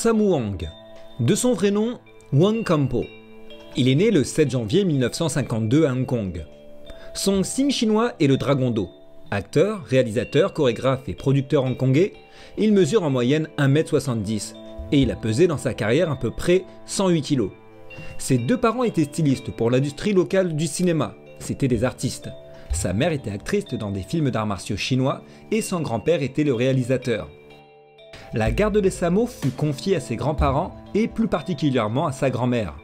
Sammo Hung, de son vrai nom Wang Campo. Il est né le 7 janvier 1952 à Hong Kong. Son signe chinois est le dragon d'eau. Acteur, réalisateur, chorégraphe et producteur hongkongais, il mesure en moyenne 1,70 m et il a pesé dans sa carrière à peu près 108 kg. Ses deux parents étaient stylistes pour l'industrie locale du cinéma, c'étaient des artistes. Sa mère était actrice dans des films d'arts martiaux chinois et son grand-père était le réalisateur. La garde des Sammo fut confiée à ses grands-parents et plus particulièrement à sa grand-mère.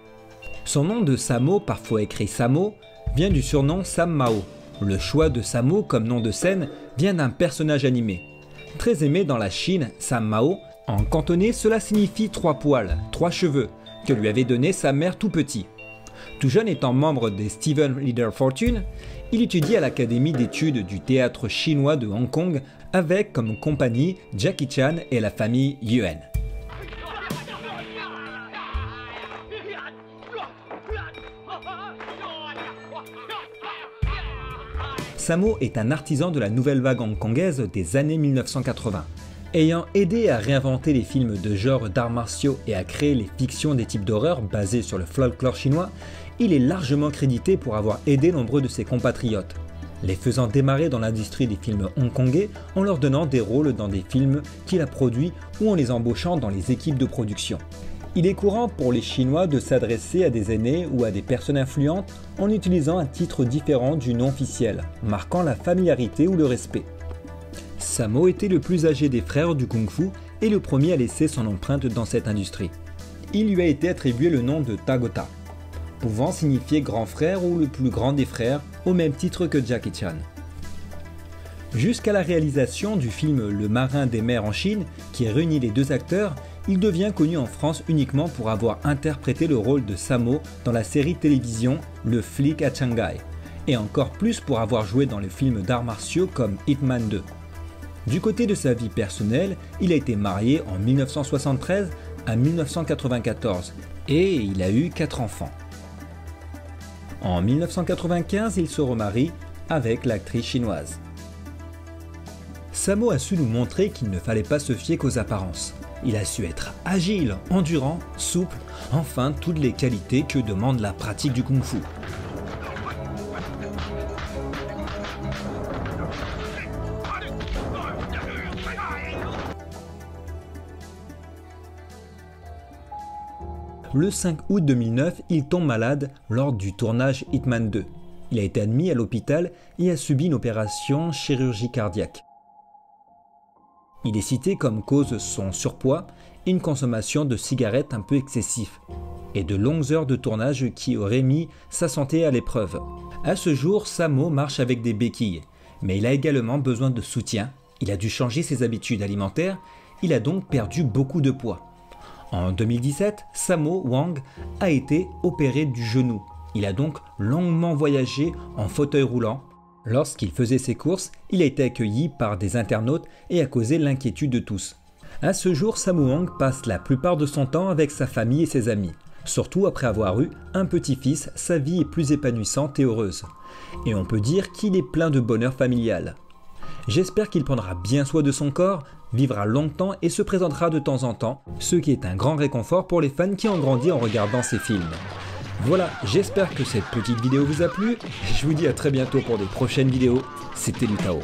Son nom de Sammo, parfois écrit Sammo, vient du surnom Sam Mao. Le choix de Sammo comme nom de scène vient d'un personnage animé. Très aimé dans la Chine, Sam Mao, en cantonais cela signifie 3 poils, 3 cheveux, que lui avait donné sa mère tout petit. Tout jeune étant membre des Steven Leader Fortune, il étudie à l'Académie d'études du théâtre chinois de Hong Kong avec comme compagnie Jackie Chan et la famille Yuen. Sammo est un artisan de la nouvelle vague hongkongaise des années 1980. Ayant aidé à réinventer les films de genre d'arts martiaux et à créer les fictions des types d'horreur basés sur le folklore chinois, il est largement crédité pour avoir aidé nombreux de ses compatriotes, les faisant démarrer dans l'industrie des films hongkongais en leur donnant des rôles dans des films qu'il a produits ou en les embauchant dans les équipes de production. Il est courant pour les Chinois de s'adresser à des aînés ou à des personnes influentes en utilisant un titre différent du nom officiel, marquant la familiarité ou le respect. Sammo était le plus âgé des frères du Kung-Fu et le premier à laisser son empreinte dans cette industrie. Il lui a été attribué le nom de Tagota, pouvant signifier grand frère ou le plus grand des frères, au même titre que Jackie Chan. Jusqu'à la réalisation du film Le Marin des mers en Chine, qui réunit les deux acteurs, il devient connu en France uniquement pour avoir interprété le rôle de Sammo dans la série télévision Le Flic à Shanghai, et encore plus pour avoir joué dans les films d'arts martiaux comme Hitman 2. Du côté de sa vie personnelle, il a été marié en 1973 à 1994 et il a eu 4 enfants. En 1995, il se remarie avec l'actrice chinoise. Sammo a su nous montrer qu'il ne fallait pas se fier qu'aux apparences. Il a su être agile, endurant, souple, enfin toutes les qualités que demande la pratique du Kung-Fu. Le 5 août 2009, il tombe malade lors du tournage Hitman 2. Il a été admis à l'hôpital et a subi une opération chirurgie cardiaque. Il est cité comme cause son surpoids et une consommation de cigarettes un peu excessive, et de longues heures de tournage qui auraient mis sa santé à l'épreuve. À ce jour, Sammo marche avec des béquilles, mais il a également besoin de soutien, il a dû changer ses habitudes alimentaires, il a donc perdu beaucoup de poids. En 2017, Sammo Hung a été opéré du genou. Il a donc longuement voyagé en fauteuil roulant. Lorsqu'il faisait ses courses, il a été accueilli par des internautes et a causé l'inquiétude de tous. À ce jour, Sammo Hung passe la plupart de son temps avec sa famille et ses amis. Surtout après avoir eu un petit-fils, sa vie est plus épanouissante et heureuse. Et on peut dire qu'il est plein de bonheur familial. J'espère qu'il prendra bien soin de son corps, vivra longtemps et se présentera de temps en temps, ce qui est un grand réconfort pour les fans qui ont grandi en regardant ses films. Voilà, j'espère que cette petite vidéo vous a plu, je vous dis à très bientôt pour de prochaines vidéos, c'était Lutao.